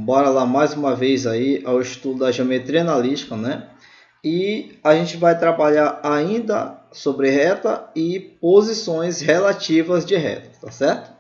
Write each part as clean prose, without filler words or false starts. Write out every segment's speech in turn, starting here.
bora lá mais uma vez aí ao estudo da geometria analítica, né? E a gente vai trabalhar ainda sobre reta e posições relativas de reta, tá certo?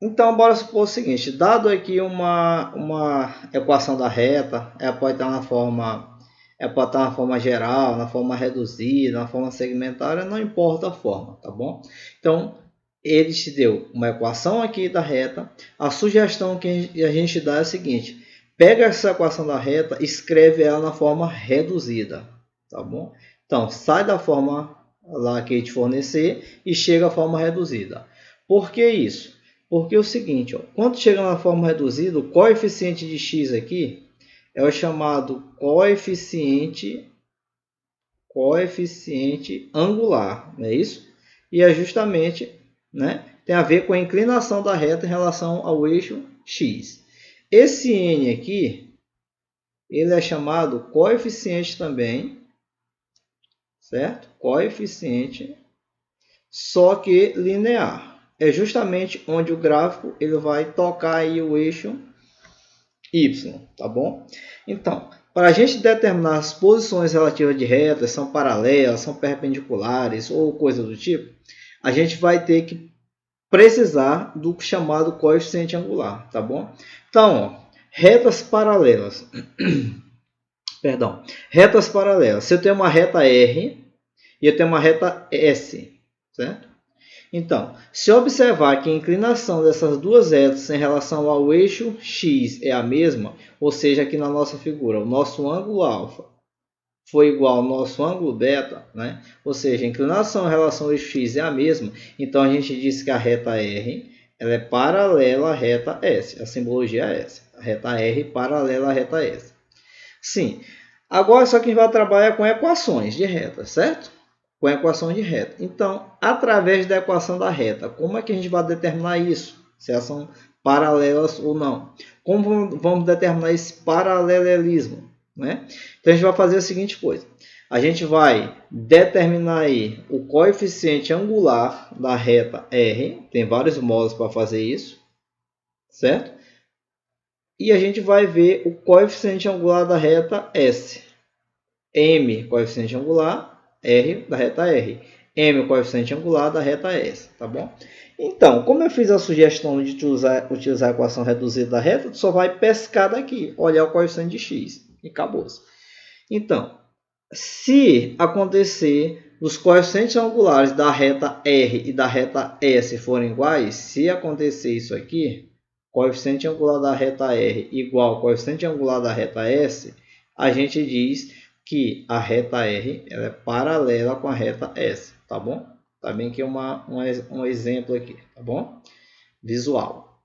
Então, bora supor o seguinte, dado aqui uma equação da reta, pode estar na forma geral, na forma reduzida, na forma segmentária, não importa a forma, tá bom? Então, ele te deu uma equação aqui da reta. A sugestão que a gente dá é a seguinte: pega essa equação da reta, escreve ela na forma reduzida, tá bom? Então, sai da forma lá que ele te fornecer e chega à forma reduzida. Por que isso? Porque é o seguinte, ó, quando chega na forma reduzida, o coeficiente de x aqui é o chamado coeficiente angular, não é isso? E é justamente, né, tem a ver com a inclinação da reta em relação ao eixo x. Esse n aqui, ele é chamado coeficiente também, certo? Coeficiente, só que linear. É justamente onde o gráfico ele vai tocar aí o eixo y, tá bom? Então, para a gente determinar as posições relativas de retas, são paralelas, são perpendiculares ou coisa do tipo, a gente vai ter que precisar do chamado coeficiente angular, tá bom? Então, ó, retas paralelas. Perdão, retas paralelas. Se eu tenho uma reta R e eu tenho uma reta S, certo? Então, se observar que a inclinação dessas duas retas em relação ao eixo x é a mesma, ou seja, aqui na nossa figura, o nosso ângulo alfa foi igual ao nosso ângulo beta, né? Ou seja, a inclinação em relação ao eixo x é a mesma, então a gente diz que a reta R ela é paralela à reta S, a simbologia é essa, a reta R paralela à reta S. Sim, agora só que a gente vai trabalhar com equações de reta, certo? Com a equação de reta. Então, através da equação da reta, como é que a gente vai determinar isso? Se elas são paralelas ou não? Como vamos determinar esse paralelismo, né? Então, a gente vai fazer a seguinte coisa. A gente vai determinar aí o coeficiente angular da reta R. Tem vários modos para fazer isso, certo? E a gente vai ver o coeficiente angular da reta S. M, coeficiente angular, R da reta R. M, o coeficiente angular da reta S, tá bom? Então, como eu fiz a sugestão de utilizar a equação reduzida da reta, tu só vai pescar daqui, olhar o coeficiente de x e acabou-se. Então, se acontecer os coeficientes angulares da reta R e da reta S forem iguais, se acontecer isso aqui, coeficiente angular da reta R igual ao coeficiente angular da reta S, a gente diz que a reta R ela é paralela com a reta S, tá bom? Tá bem que é um exemplo aqui, tá bom? Visual.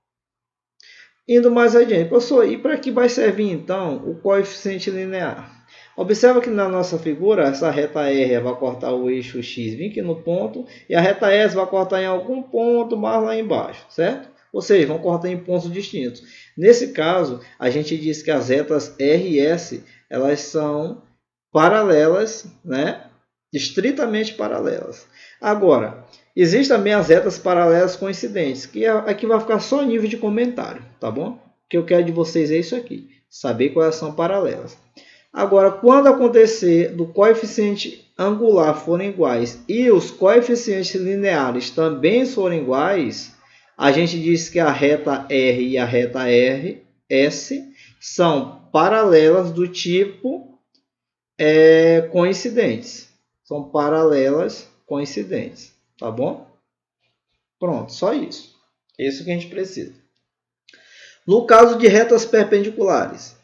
Indo mais adiante, professor, e para que vai servir então o coeficiente linear? Observa que na nossa figura, essa reta R vai cortar o eixo X bem aqui no ponto, e a reta S vai cortar em algum ponto mais lá embaixo, certo? Ou seja, vão cortar em pontos distintos. Nesse caso, a gente diz que as retas R e S, elas são paralelas, né? Estritamente paralelas. Agora, existem também as retas paralelas coincidentes, que aqui vai ficar só nível de comentário, tá bom? O que eu quero de vocês é isso aqui, saber quais são paralelas. Agora, quando acontecer do coeficiente angular forem iguais e os coeficientes lineares também forem iguais, a gente diz que a reta R e a reta S são paralelas do tipo coincidentes. São paralelas coincidentes, tá bom? Pronto, só isso. É isso que a gente precisa. No caso de retas perpendiculares,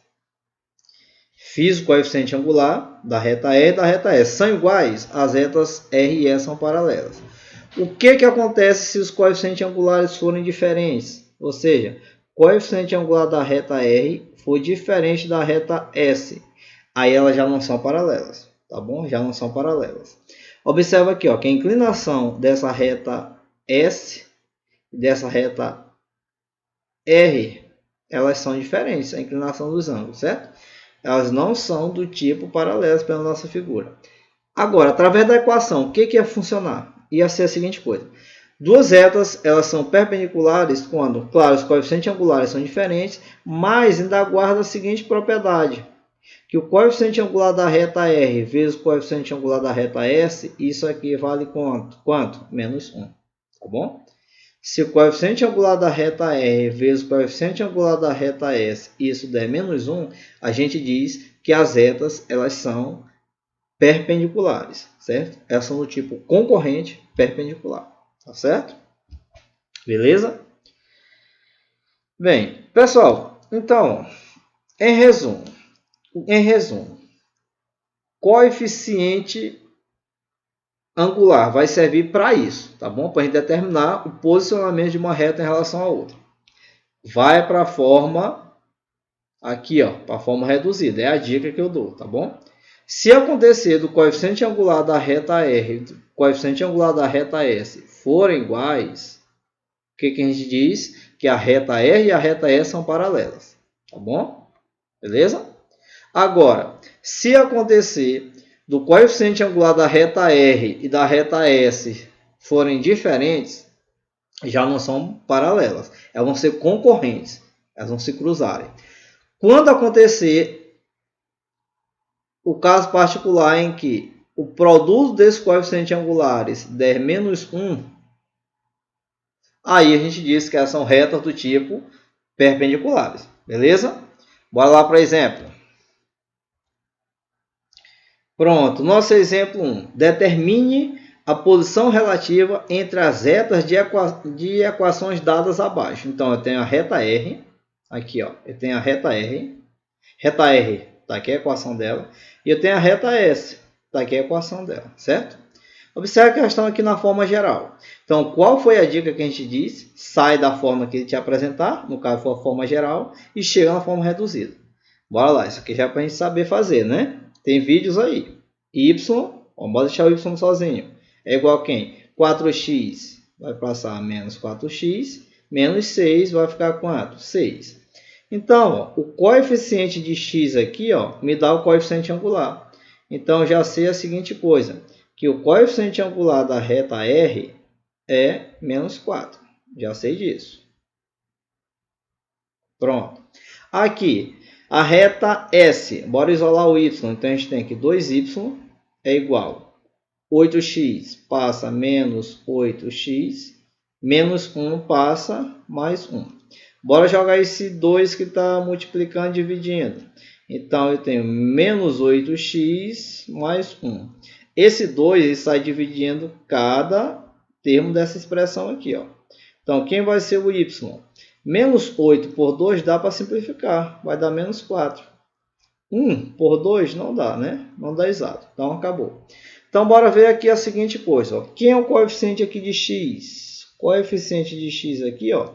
fiz o coeficiente angular da reta E e da reta S. São iguais? As retas R e S são paralelas. O que acontece se os coeficientes angulares forem diferentes? Ou seja, o coeficiente angular da reta R for diferente da reta S. Aí elas já não são paralelas, tá bom? Já não são paralelas. Observa aqui, ó, que a inclinação dessa reta S e dessa reta R, elas são diferentes, a inclinação dos ângulos, certo? Elas não são do tipo paralelas pela nossa figura. Agora, através da equação, o que ia funcionar? Ia ser a seguinte coisa. Duas retas, elas são perpendiculares quando, claro, os coeficientes angulares são diferentes, mas ainda guarda a seguinte propriedade, que o coeficiente angular da reta R vezes o coeficiente angular da reta S, isso aqui vale quanto? Menos 1, tá bom? Se o coeficiente angular da reta R vezes o coeficiente angular da reta S, isso der menos 1, a gente diz que as retas, elas são perpendiculares, certo? Elas são do tipo concorrente perpendicular, tá certo? Beleza? Bem, pessoal, então, em resumo, coeficiente angular vai servir para isso, tá bom? Para a gente determinar o posicionamento de uma reta em relação a outra. Vai para a forma aqui, ó, para a forma reduzida. É a dica que eu dou, tá bom? Se acontecer do coeficiente angular da reta R e do coeficiente angular da reta S forem iguais, o que a gente diz? Que a reta R e a reta S são paralelas, tá bom? Beleza? Agora, se acontecer do coeficiente angular da reta R e da reta S forem diferentes, já não são paralelas. Elas vão ser concorrentes. Elas vão se cruzarem. Quando acontecer o caso particular em que o produto desses coeficientes angulares der menos 1, aí a gente diz que elas são retas do tipo perpendiculares. Beleza? Bora lá para exemplo. Pronto, nosso exemplo 1. Determine a posição relativa entre as retas de equações dadas abaixo. Então, eu tenho a reta R, aqui, ó, eu tenho a reta R, está aqui a equação dela, e eu tenho a reta S, está aqui a equação dela, certo? Observe que elas estão aqui na forma geral. Então, qual foi a dica que a gente disse? Sai da forma que ele te apresentar, no caso foi a forma geral, e chega na forma reduzida. Bora lá, isso aqui já é para a gente saber fazer, né? Tem vídeos aí. Y, vamos deixar o Y sozinho. É igual a quem? 4x vai passar a menos 4x. Menos 6 vai ficar quanto? 6. Então, ó, o coeficiente de x aqui, ó, me dá o coeficiente angular. Então, já sei a seguinte coisa. Que o coeficiente angular da reta R é menos 4. Já sei disso. Pronto. Aqui. A reta S, bora isolar o y, então a gente tem que 2y é igual 8x passa menos 8x, menos 1 passa mais 1. Bora jogar esse 2 que está multiplicando e dividindo. Então eu tenho menos 8x mais 1. Esse 2 sai dividindo cada termo dessa expressão aqui, ó. Então quem vai ser o y? Menos 8 por 2 dá para simplificar, vai dar menos 4. 1 por 2 não dá, né? Não dá exato, então acabou. Então, bora ver aqui a seguinte coisa. Ó. Quem é o coeficiente aqui de x? O coeficiente de x aqui, ó,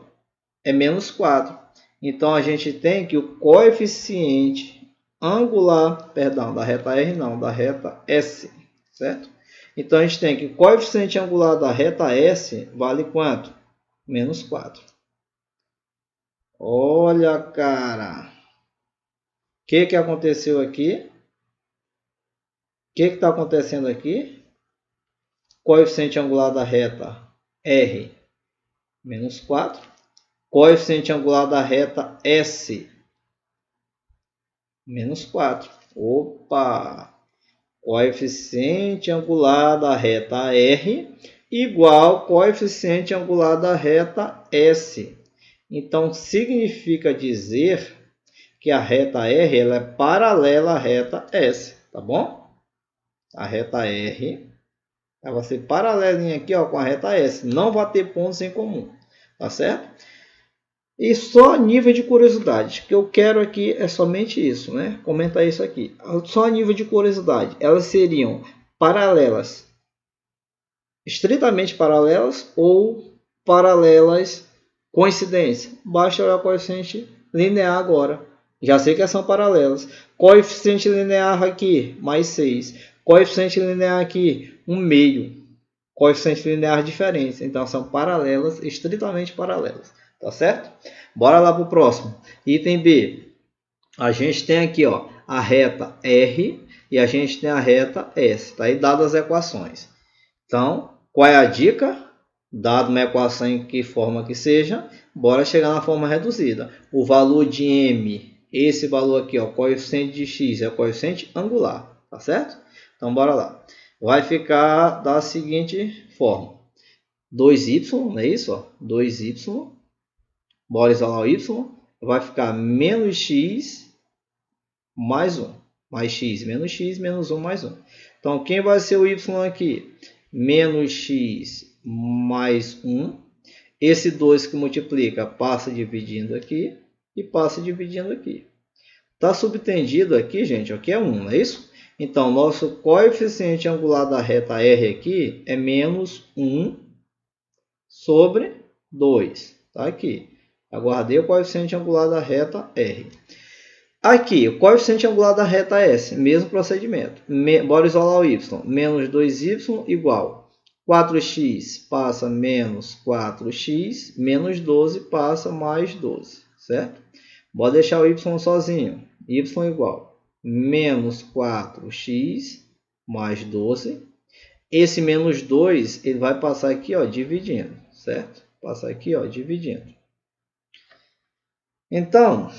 é menos 4. Então, a gente tem que o coeficiente angular, perdão, da reta R não, da reta S, certo? Então, a gente tem que o coeficiente angular da reta S vale quanto? Menos 4. Olha, cara. O que aconteceu aqui? O que está acontecendo aqui? Coeficiente angular da reta R, menos 4. Coeficiente angular da reta S, menos 4. Opa! Coeficiente angular da reta R igual coeficiente angular da reta S. Então, significa dizer que a reta R ela é paralela à reta S, tá bom? A reta R ela vai ser paralelinha aqui, ó, com a reta S. Não vai ter pontos em comum, tá certo? E só a nível de curiosidade, que eu quero aqui é somente isso, né? Comenta isso aqui. Só a nível de curiosidade, elas seriam paralelas, estritamente paralelas ou paralelas coincidência. Basta olhar o coeficiente linear agora. Já sei que elas são paralelas. Coeficiente linear aqui, mais 6. Coeficiente linear aqui, 1/2. Coeficiente linear diferentes. Então, são paralelas, estritamente paralelas. Tá certo? Bora lá para o próximo. Item B. A gente tem aqui, ó, a reta R e a gente tem a reta S. Tá aí dadas as equações. Então, qual é a dica? dado uma equação em que forma que seja, bora chegar na forma reduzida. O valor de m, esse valor aqui, ó, coeficiente de x é o coeficiente angular, tá certo? Então bora lá. Vai ficar da seguinte forma. 2y, não é isso? Ó? 2y, bora isolar o y, vai ficar menos x mais 1. Mais x, menos 1, mais 1. Então, quem vai ser o y aqui? Menos x mais 1. Esse 2 que multiplica passa dividindo aqui e passa dividindo aqui. Está subtendido aqui, gente, aqui é 1, não é isso? Então, nosso coeficiente angular da reta R aqui é menos 1 sobre 2. Está aqui. Aguardei o coeficiente angular da reta R. Aqui, o coeficiente angular da reta S, mesmo procedimento. Bora isolar o y. Menos 2y igual 4x passa menos 4x, menos 12 passa mais 12, certo? Bora deixar o y sozinho. Y igual menos 4x mais 12. Esse menos 2, ele vai passar aqui, ó, dividindo, certo? Passar aqui, ó, dividindo. Então,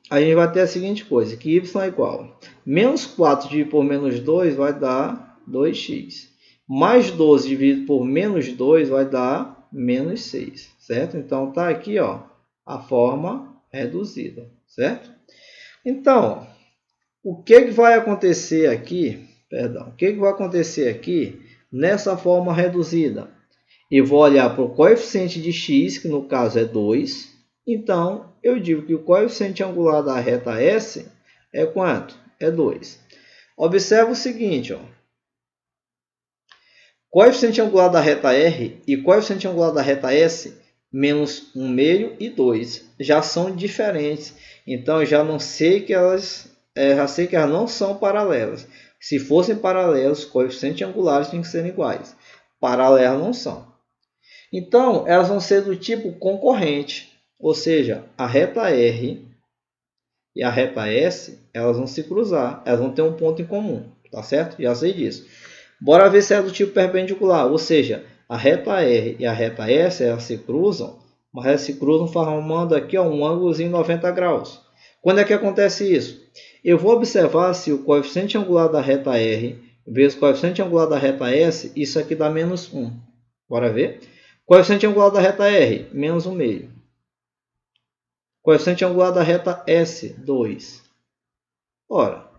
a gente vai ter a seguinte coisa, que y é igual menos 4 dividido por menos 2 vai dar 2x. Mais 12 dividido por menos 2 vai dar menos 6, certo? Então, está aqui, ó, a forma reduzida, certo? Então, o que vai acontecer aqui, o que vai acontecer aqui nessa forma reduzida? Eu vou olhar para o coeficiente de x, que no caso é 2. Então, eu digo que o coeficiente angular da reta S é quanto? É 2. Observe o seguinte, ó. Coeficiente angular da reta R e coeficiente angular da reta S, menos 1 meio e 2, já são diferentes. Então, eu já não sei que elas, não são paralelas. Se fossem paralelas, coeficientes angulares têm que ser iguais. Paralelas não são. Então, elas vão ser do tipo concorrente. Ou seja, a reta R e a reta S, elas vão se cruzar. Elas vão ter um ponto em comum. Tá certo? Já sei disso. Bora ver se é do tipo perpendicular. Ou seja, a reta R e a reta S, elas se cruzam. Mas elas se cruzam formando aqui, ó, um ângulozinho 90 graus. Quando é que acontece isso? Eu vou observar se o coeficiente angular da reta R vezes o coeficiente angular da reta S, isso aqui dá menos 1. Bora ver? Coeficiente angular da reta R, menos 1 meio. Coeficiente angular da reta S, 2. Ora,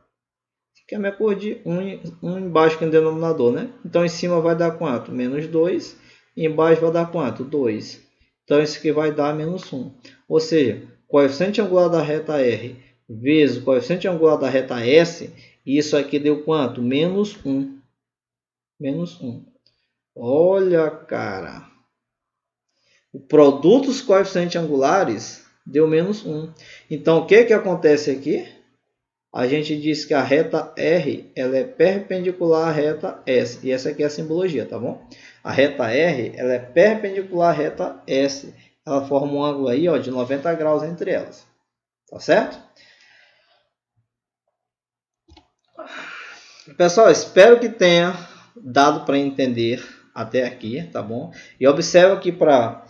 isso aqui é a minha cor de 1 embaixo que é o denominador, né? Então, em cima vai dar quanto? Menos 2. E embaixo vai dar quanto? 2. Então, isso aqui vai dar menos 1. Ou seja, coeficiente angular da reta R vezes o coeficiente angular da reta S, isso aqui deu quanto? Menos 1. Menos 1. Olha, cara. O produto dos coeficientes angulares deu menos 1. Então, o que acontece aqui? A gente diz que a reta R ela é perpendicular à reta S. E essa aqui é a simbologia, tá bom? A reta R ela é perpendicular à reta S. Ela forma um ângulo aí, ó, de 90 graus entre elas. Tá certo? Pessoal, espero que tenha dado para entender até aqui, tá bom? E observa que para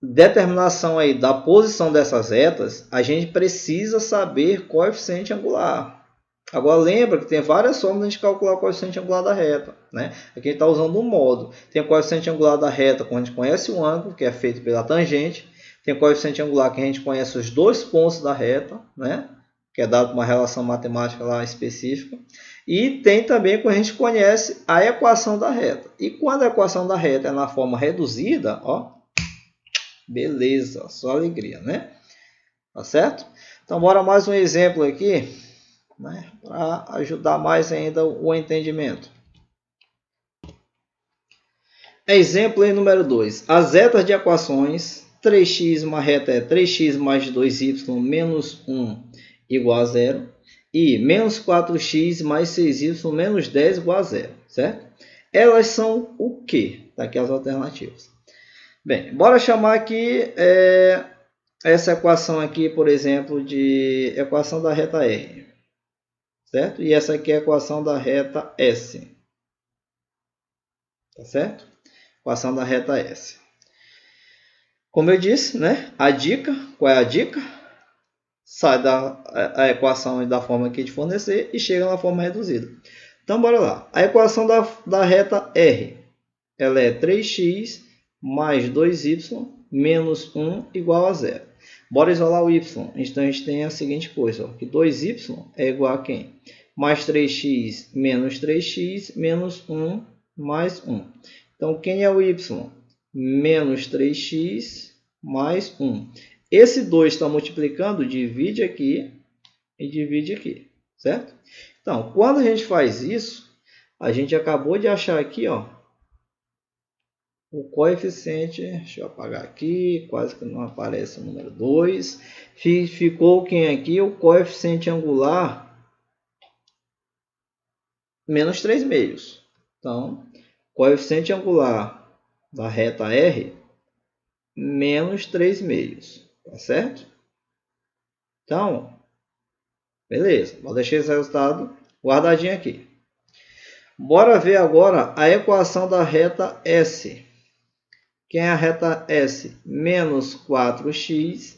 determinação aí da posição dessas retas, a gente precisa saber coeficiente angular. Agora lembra que tem várias formas de calcular o coeficiente angular da reta, né? Aqui a gente está usando um modo. Tem o coeficiente angular da reta quando a gente conhece o ângulo, que é feito pela tangente. Tem o coeficiente angular que a gente conhece os dois pontos da reta, né? Que é dado por uma relação matemática lá específica. E tem também quando a gente conhece a equação da reta. E quando a equação da reta é na forma reduzida, ó, beleza, só alegria, né? Tá certo? Então, bora mais um exemplo aqui, né? Para ajudar mais ainda o entendimento. Exemplo aí número 2. As retas de equações 3x, uma reta é 3x mais 2y menos 1 igual a 0. E menos 4x mais 6y menos 10 igual a 0, certo? Elas são o quê? Tá aqui as alternativas. Bem, bora chamar aqui essa equação aqui, por exemplo, de equação da reta R. Certo? E essa aqui é a equação da reta S. Tá certo? Equação da reta S. Como eu disse, né? A dica, qual é a dica? Sai da equação da forma que te fornecer e chega na forma reduzida. Então, bora lá. A equação da reta R, ela é 3x mais 2y menos 1 igual a 0. Bora isolar o y. Então, a gente tem a seguinte coisa, ó, que 2y é igual a quem? Mais 3x menos 3x menos 1 mais 1. Então, quem é o y? Menos 3x mais 1. Esse 2 está multiplicando, divide aqui e divide aqui, certo? Então, quando a gente faz isso, a gente acabou de achar aqui, ó, o coeficiente, deixa eu apagar aqui, quase que não aparece o número 2. Ficou quem aqui? O coeficiente angular menos 3 meios. Então, coeficiente angular da reta R, menos 3 meios, tá certo? Então, beleza, vou deixar esse resultado guardadinho aqui. Bora ver agora a equação da reta S. Quem é a reta S? Menos 4x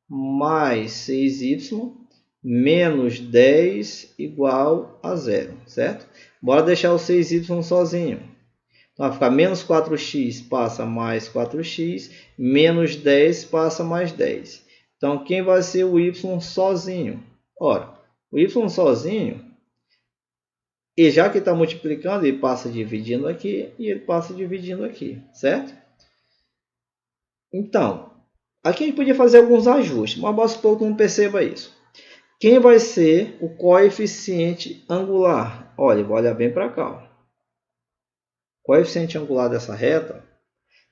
mais 6y menos 10 igual a 0, certo? Bora deixar o 6y sozinho. Então, vai ficar menos 4x passa mais 4x, menos 10 passa mais 10. Então, quem vai ser o y sozinho? Ora, o y sozinho, e já que está multiplicando, ele passa dividindo aqui e ele passa dividindo aqui, certo? Então, aqui a gente podia fazer alguns ajustes, mas basta supor que não perceba isso. Quem vai ser o coeficiente angular? Olha, vou olhar bem para cá. Ó. Coeficiente angular dessa reta,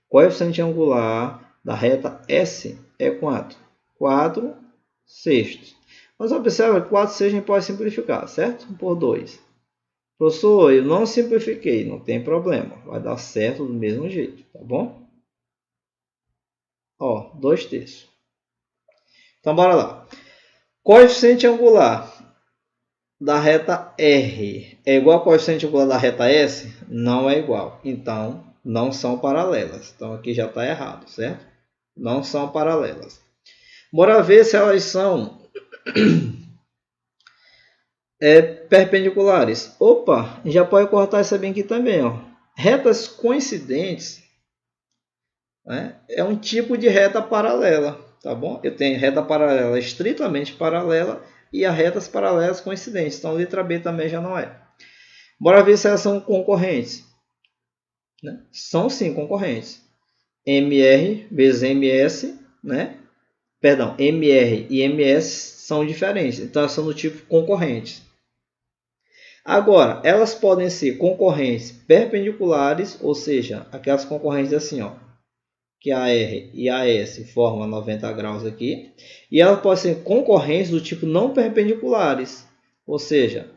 coeficiente angular da reta S é quanto? 4 sextos. Mas observa que 4 sextos a gente pode simplificar, certo? Por 2. Professor, eu não simplifiquei, não tem problema. Vai dar certo do mesmo jeito, tá bom? Ó, 2 terços. Então, bora lá. Coeficiente angular da reta R é igual ao coeficiente angular da reta S? Não é igual. Então, não são paralelas. Então, aqui já está errado, certo? Não são paralelas. Bora ver se elas são perpendiculares. Opa, já pode cortar essa bem aqui também. Ó. Retas coincidentes, né, é um tipo de reta paralela. Tá bom? Eu tenho reta paralela estritamente paralela e as retas paralelas coincidentes. Então, letra B também já não é. Bora ver se elas são concorrentes. Né? São sim concorrentes. MR vezes MS, né? Perdão, MR e MS são diferentes. Então, elas são do tipo concorrentes. Agora, elas podem ser concorrentes perpendiculares, ou seja, aquelas concorrentes assim, ó, que a R e a S formam 90 graus aqui. E elas podem ser concorrentes do tipo não perpendiculares, ou seja,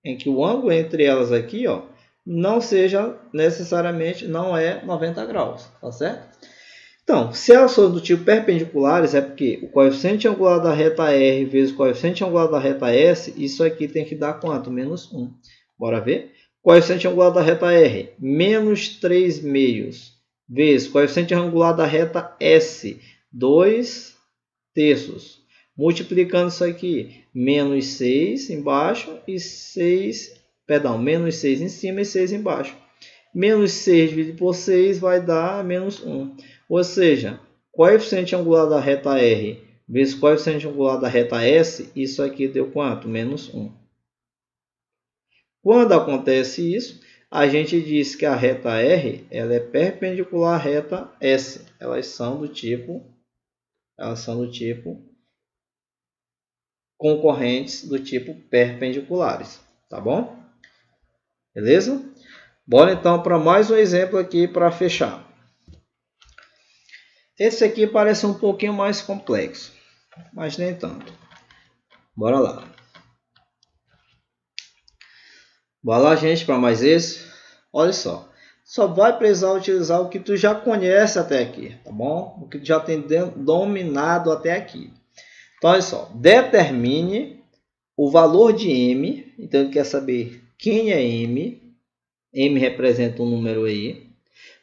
em que o ângulo entre elas aqui, ó, não seja necessariamente, não é 90 graus, tá certo? Então, se elas forem do tipo perpendiculares, é porque o coeficiente angular da reta R vezes o coeficiente angular da reta S, isso aqui tem que dar quanto? Menos 1. Bora ver? Coeficiente angular da reta R, menos 3 meios, vezes coeficiente angular da reta S, 2 terços. Multiplicando isso aqui, menos 6 embaixo e 6, perdão, menos 6 em cima e 6 embaixo. Menos 6 dividido por 6 vai dar menos 1. Ou seja, coeficiente angular da reta R vezes coeficiente angular da reta S, isso aqui deu quanto? Menos 1. Quando acontece isso, a gente diz que a reta R ela é perpendicular à reta S. Elas são do tipo concorrentes do tipo perpendiculares, tá bom? Beleza? Bora então para mais um exemplo aqui para fechar. Esse aqui parece um pouquinho mais complexo, mas nem tanto. Bora lá. Bora lá, gente, para mais esse. Olha só. Só vai precisar utilizar o que tu já conhece até aqui, tá bom? O que tu já tem dominado até aqui. Então, olha só. Determine o valor de M. Então, ele quer saber quem é M. M representa um número aí.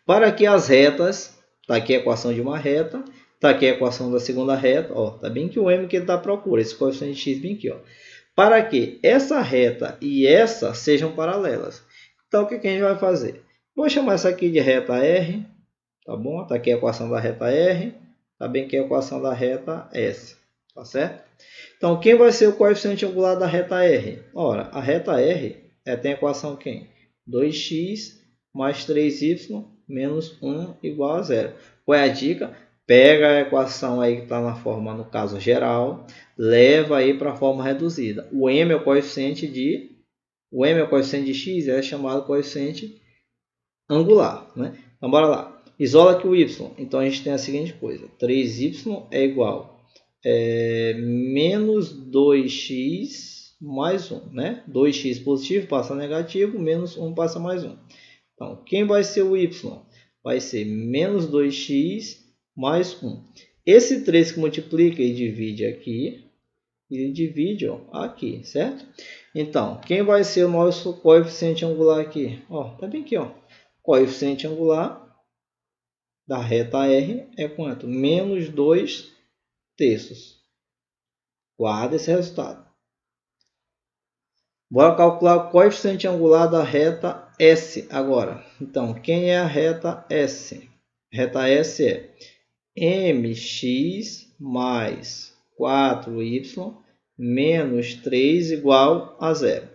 Para que as retas Está aqui a equação de uma reta. Está aqui a equação da segunda reta. Está bem que o m que ele está procurando, esse coeficiente de x bem aqui. Para que essa reta e essa sejam paralelas. Então, o que a gente vai fazer? Vou chamar essa aqui de reta R. Tá bom? Está aqui a equação da reta R. Está bem que a equação da reta S. Tá certo? Então, quem vai ser o coeficiente angular da reta R? Ora, a reta R tem a equação quem? 2x mais 3y menos 1 igual a 0. Qual é a dica? Pega a equação aí que está na forma, no caso, geral, leva aí para a forma reduzida. O m é o coeficiente de x, é chamado coeficiente angular, né? Então, bora lá. Isola aqui o y. Então, a gente tem a seguinte coisa. 3y é igual menos 2x mais 1, né? 2x positivo passa negativo, menos 1 passa mais 1. Então, quem vai ser o y? Vai ser menos 2x mais 1. Esse 3 que multiplica e divide aqui, ele divide aqui, certo? Então, quem vai ser o nosso coeficiente angular aqui? Tá bem aqui, coeficiente angular da reta R é quanto? Menos 2 terços. Guarda esse resultado. Bora calcular o coeficiente angular da reta S agora. Então, quem é a reta S? A reta S é mx mais 4y menos 3 igual a 0.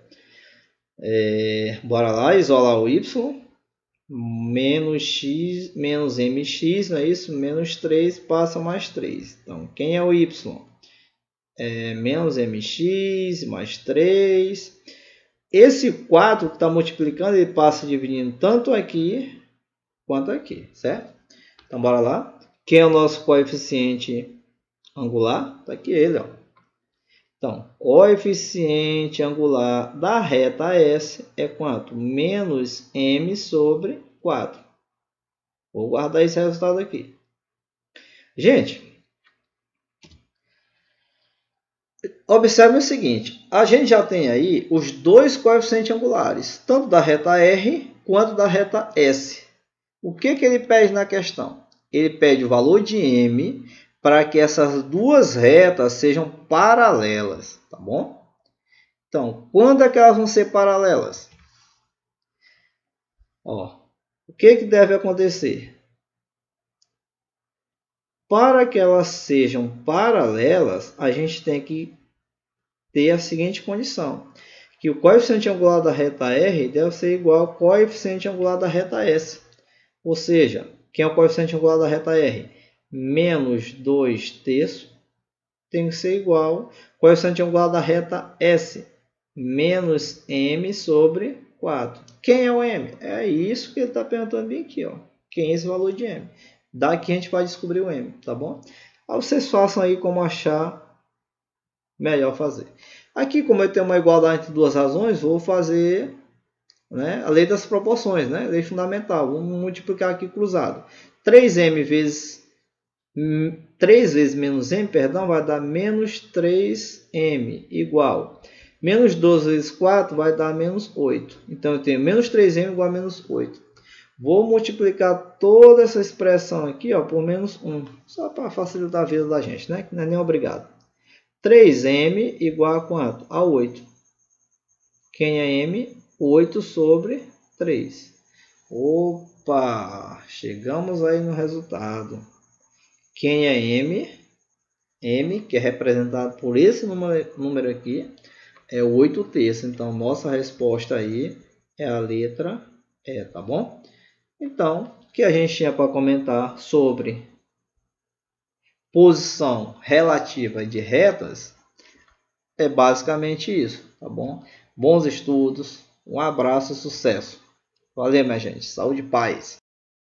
Bora lá, isolar o y. Menos x, menos mx, não é isso? Menos 3 passa mais 3. Então, quem é o y? Menos mx mais 3. Esse 4 que está multiplicando, ele passa dividindo tanto aqui quanto aqui, certo? Então, bora lá. Quem é o nosso coeficiente angular? Está aqui ele, Então, coeficiente angular da reta S é quanto? Menos m sobre 4. Vou guardar esse resultado aqui. Gente, observe o seguinte. A gente já tem aí os dois coeficientes angulares, tanto da reta R quanto da reta S. O que ele pede na questão? Ele pede o valor de m para que essas duas retas sejam paralelas, tá bom? Então, quando é que elas vão ser paralelas? O que deve acontecer? Para que elas sejam paralelas, a gente tem que ter a seguinte condição. Que o coeficiente angular da reta R deve ser igual ao coeficiente angular da reta S. Ou seja, quem é o coeficiente angular da reta R? Menos 2 terços tem que ser igual ao coeficiente angular da reta S. Menos m sobre 4. Quem é o m? É isso que ele está perguntando bem aqui. Quem é esse valor de m? Daqui a gente vai descobrir o m, tá bom? Aí vocês façam aí como achar melhor fazer. Aqui, como eu tenho uma igualdade entre duas razões, vou fazer a lei das proporções, lei fundamental. Vamos multiplicar aqui cruzado. 3m vezes 3 vezes menos m, vai dar menos 3m igual. Menos 12 vezes 4 vai dar menos 8. Então, eu tenho menos 3m igual a menos 8. Vou multiplicar toda essa expressão aqui por menos 1. Só para facilitar a vida da gente, né? Que não é nem obrigado. 3m igual a quanto? A 8. Quem é m? 8 sobre 3. Opa! Chegamos aí no resultado. Quem é m? M, que é representado por esse número aqui, é 8 terços. Então, nossa resposta aí é a letra E, tá bom? Então, o que a gente tinha para comentar sobre posição relativa de retas é basicamente isso, tá bom? Bons estudos, um abraço e sucesso. Valeu, minha gente. Saúde e paz.